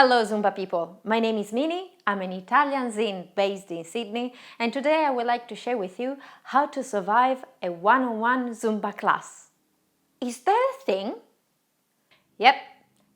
Hello Zumba people, my name is Mini, I'm an Italian Zin based in Sydney, and today I would like to share with you how to survive a one-on-one Zumba class. Is that a thing? Yep,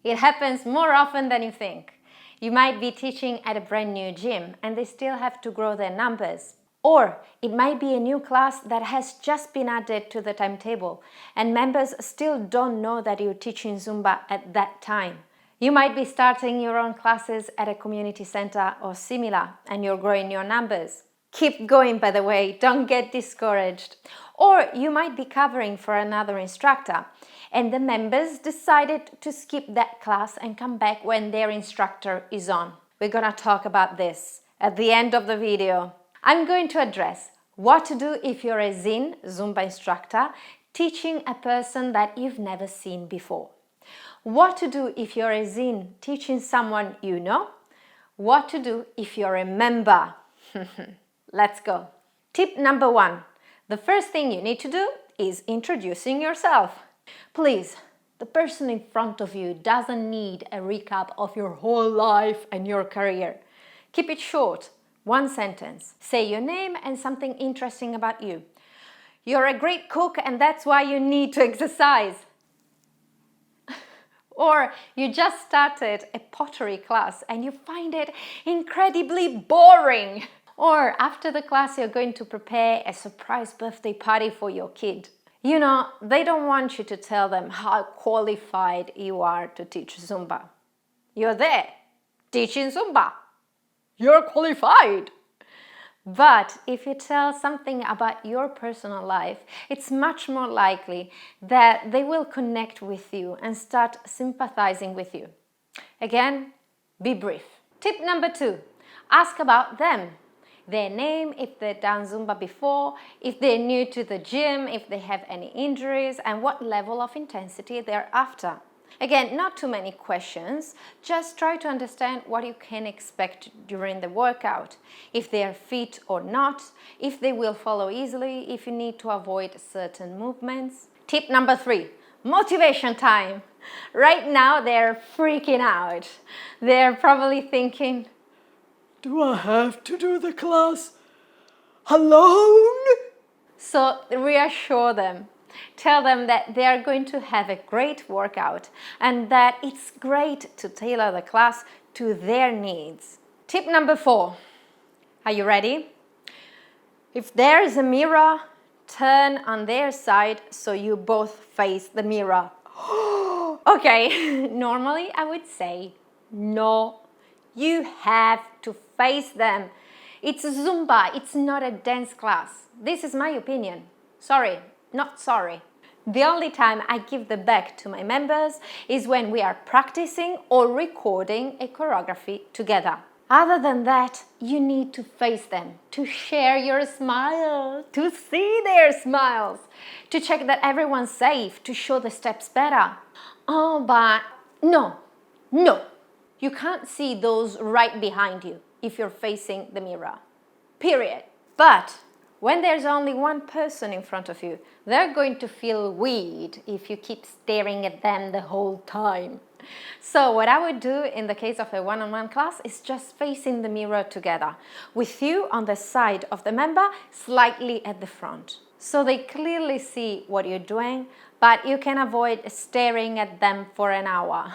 it happens more often than you think. You might be teaching at a brand new gym and they still have to grow their numbers. Or it might be a new class that has just been added to the timetable and members still don't know that you're teaching Zumba at that time. You might be starting your own classes at a community center or similar and you're growing your numbers. Keep going, by the way, don't get discouraged. Or you might be covering for another instructor and the members decided to skip that class and come back when their instructor is on. We're gonna talk about this at the end of the video. I'm going to address what to do if you're a Zin Zumba instructor teaching a person that you've never seen before. What to do if you're a Zin teaching someone you know. What to do if you're a member. Let's go. Tip number 1. The first thing you need to do is introducing yourself. Please, the person in front of you doesn't need a recap of your whole life and your career. Keep it short. One sentence. Say your name and something interesting about you. You're a great cook and that's why you need to exercise. Or you just started a pottery class and you find it incredibly boring. Or after the class you're going to prepare a surprise birthday party for your kid. You know, they don't want you to tell them how qualified you are to teach Zumba. You're there, teaching Zumba. You're qualified. But if you tell something about your personal life, it's much more likely that they will connect with you and start sympathizing with you. Again, be brief. Tip number 2, ask about them. Their name, if they've done Zumba before, if they're new to the gym, if they have any injuries, and what level of intensity they're after. Again, not too many questions, just try to understand what you can expect during the workout, if they are fit or not, if they will follow easily, if you need to avoid certain movements. Tip number 3, motivation time. Right now they're freaking out. They're probably thinking, do I have to do the class alone? So reassure them. Tell them that they are going to have a great workout and that it's great to tailor the class to their needs. Tip number 4. Are you ready? If there is a mirror, turn on their side so you both face the mirror. Okay, normally I would say no. You have to face them. It's Zumba, it's not a dance class. This is my opinion. Sorry. Not sorry. The only time I give the back to my members is when we are practicing or recording a choreography together. Other than that, you need to face them, to share your smile, to see their smiles, to check that everyone's safe, to show the steps better. Oh, but no, you can't see those right behind you if you're facing the mirror. Period. But when there's only one person in front of you, they're going to feel weird if you keep staring at them the whole time. So what I would do in the case of a one-on-one class is just facing the mirror together, with you on the side of the member, slightly at the front. So they clearly see what you're doing, but you can avoid staring at them for an hour.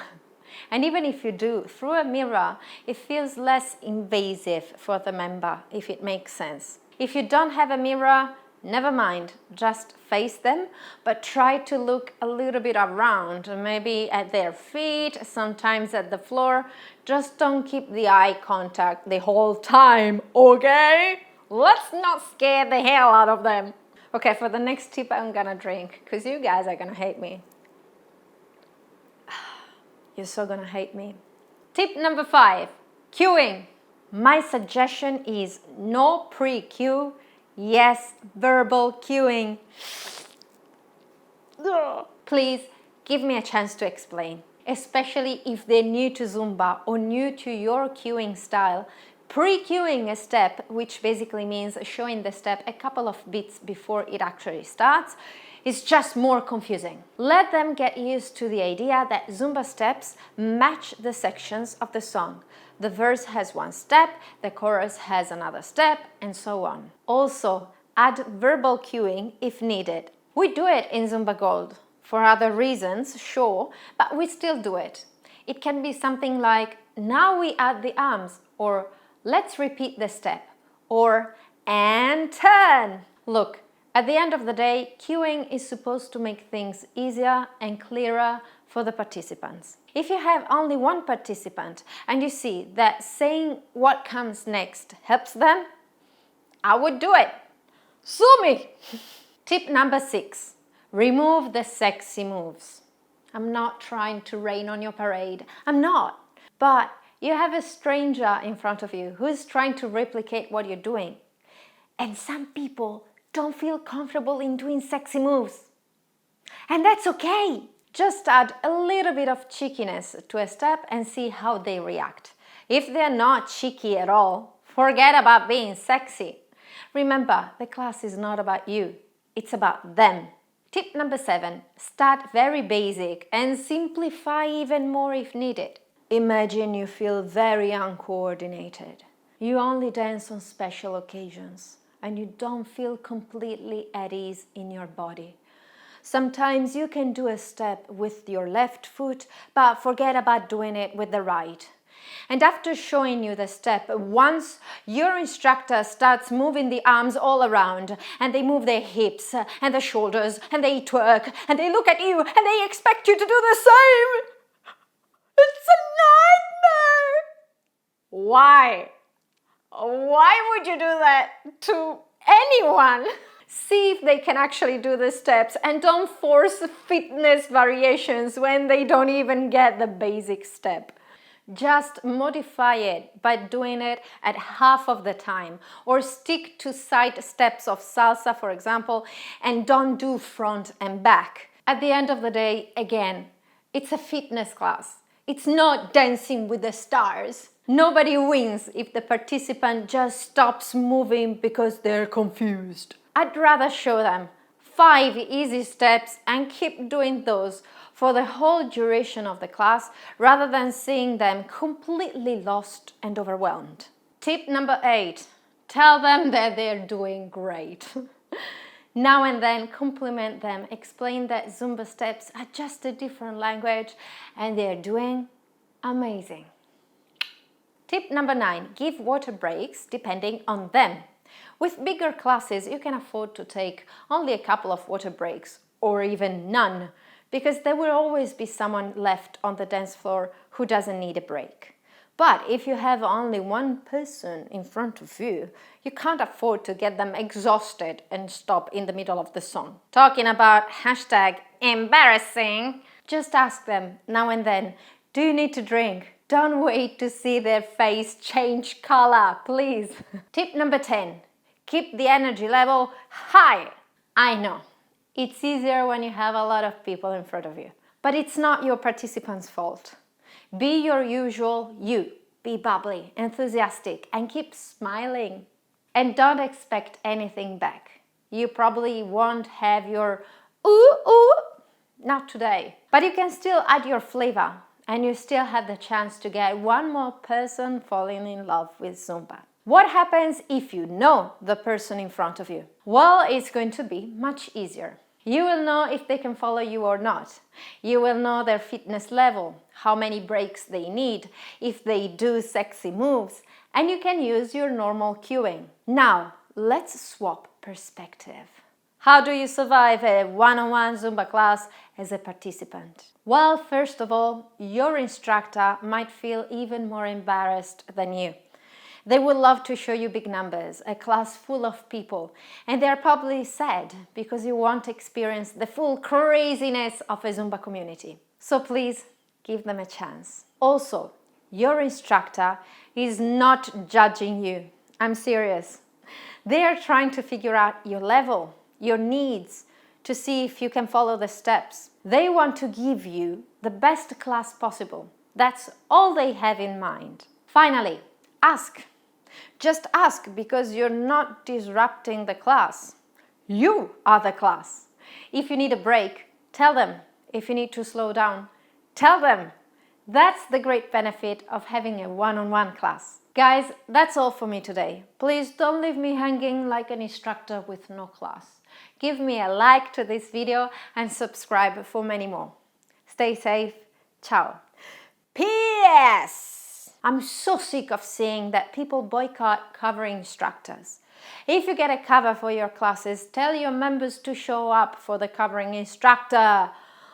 And even if you do through a mirror, it feels less invasive for the member, if it makes sense. If you don't have a mirror, never mind, just face them, but try to look a little bit around, maybe at their feet, sometimes at the floor. Just don't keep the eye contact the whole time, okay? Let's not scare the hell out of them. Okay, for the next tip, I'm gonna drink, because you guys are gonna hate me. You're so gonna hate me. Tip number 5, cueing. My suggestion is no pre-cue, yes, verbal cueing. Please give me a chance to explain, especially if they're new to Zumba or new to your cueing style. Pre-cueing a step, which basically means showing the step a couple of beats before it actually starts, It's just more confusing. Let them get used to the idea that Zumba steps match the sections of the song. The verse has one step, the chorus has another step, and so on. Also, add verbal cueing if needed. We do it in Zumba Gold. For other reasons, sure, but we still do it. It can be something like, now we add the arms, or let's repeat the step, or and turn. Look, at the end of the day, cueing is supposed to make things easier and clearer for the participants. If you have only one participant and you see that saying what comes next helps them, I would do it. Sue me! Tip number 6. Remove the sexy moves. I'm not trying to rain on your parade. I'm not. But you have a stranger in front of you who's trying to replicate what you're doing. And some people don't feel comfortable in doing sexy moves. And that's okay. Just add a little bit of cheekiness to a step and see how they react. If they're not cheeky at all, forget about being sexy. Remember, the class is not about you. It's about them. Tip number 7. Start very basic and simplify even more if needed. Imagine you feel very uncoordinated. You only dance on special occasions and you don't feel completely at ease in your body. Sometimes you can do a step with your left foot, but forget about doing it with the right. And after showing you the step, once your instructor starts moving the arms all around, and they move their hips and the shoulders, and they twerk, and they look at you, and they expect you to do the same. It's a nightmare! Why? Why would you do that to anyone? See if they can actually do the steps and don't force fitness variations when they don't even get the basic step. Just modify it by doing it at half of the time, or stick to side steps of salsa, for example, and don't do front and back. At the end of the day, again, it's a fitness class. It's not Dancing with the Stars. Nobody wins if the participant just stops moving because they're confused. I'd rather show them 5 easy steps and keep doing those for the whole duration of the class rather than seeing them completely lost and overwhelmed. Tip number 8. Tell them that they're doing great. Now and then compliment them, explain that Zumba steps are just a different language and they're doing amazing. Tip number 9. Give water breaks depending on them. With bigger classes, you can afford to take only a couple of water breaks or even none, because there will always be someone left on the dance floor who doesn't need a break. But if you have only one person in front of you, you can't afford to get them exhausted and stop in the middle of the song. Talking about #embarrassing, just ask them now and then, do you need to drink? Don't wait to see their face change color, please. Tip number 10. Keep the energy level high. I know, it's easier when you have a lot of people in front of you, but it's not your participants' fault. Be your usual you. Be bubbly, enthusiastic, and keep smiling. And don't expect anything back. You probably won't have your ooh, ooh, not today. But you can still add your flavor, and you still have the chance to get one more person falling in love with Zumba. What happens if you know the person in front of you? Well, it's going to be much easier. You will know if they can follow you or not. You will know their fitness level, how many breaks they need, if they do sexy moves, and you can use your normal cueing. Now, let's swap perspective. How do you survive a one-on-one Zumba class as a participant? Well, first of all, your instructor might feel even more embarrassed than you. They would love to show you big numbers, a class full of people, and they're probably sad because you won't experience the full craziness of a Zumba community. So please, give them a chance. Also, your instructor is not judging you. I'm serious. They are trying to figure out your level, your needs, to see if you can follow the steps. They want to give you the best class possible. That's all they have in mind. Finally, ask. Just ask, because you're not disrupting the class. You are the class. If you need a break, tell them. If you need to slow down, tell them. That's the great benefit of having a one-on-one class. Guys, that's all for me today. Please don't leave me hanging like an instructor with no class. Give me a like to this video and subscribe for many more. Stay safe. Ciao. P.S. I'm so sick of seeing that people boycott cover instructors. If you get a cover for your classes, tell your members to show up for the covering instructor.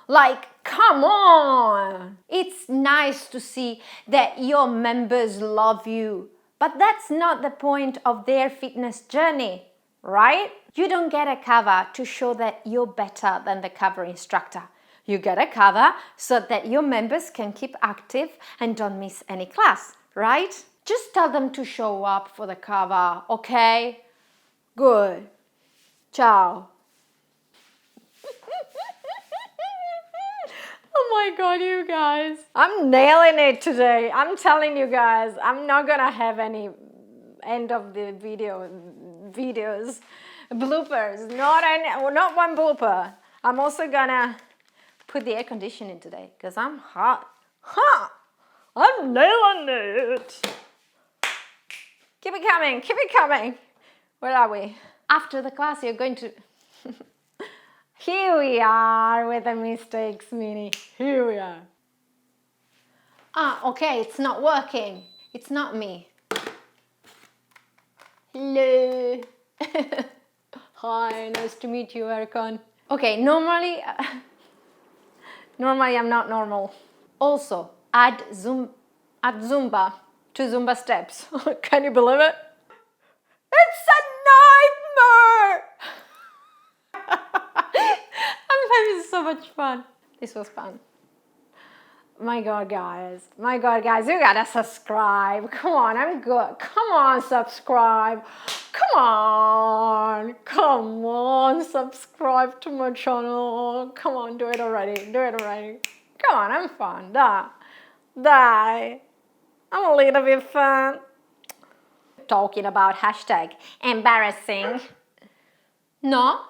Like, come on! It's nice to see that your members love you, but that's not the point of their fitness journey, right? You don't get a cover to show that you're better than the cover instructor. You get a cover so that your members can keep active and don't miss any class, right? Just tell them to show up for the cover, okay? Good. Ciao. Oh my God, you guys. I'm nailing it today. I'm telling you guys, I'm not gonna have any end of the videos, bloopers. Not one blooper. I'm also gonna put the air conditioning today because I'm hot. I'm nailing it. Keep it coming, keep it coming. Where are we? After the class, you're going to... Here we are with the mistakes mini. Here we are. Okay, it's not working. It's not me. Hello. Hi, nice to meet you, Erkan. Okay, normally I'm not normal. Also, add Zumba to Zumba steps. Can you believe it? It's a nightmare! I'm having so much fun. This was fun. My God, guys, you gotta subscribe. Come on, I'm good. Come on, subscribe. Come on, subscribe to my channel. Come on, do it already. Come on, I'm fun. Die. I'm a little bit fun. Talking about hashtag embarrassing. No,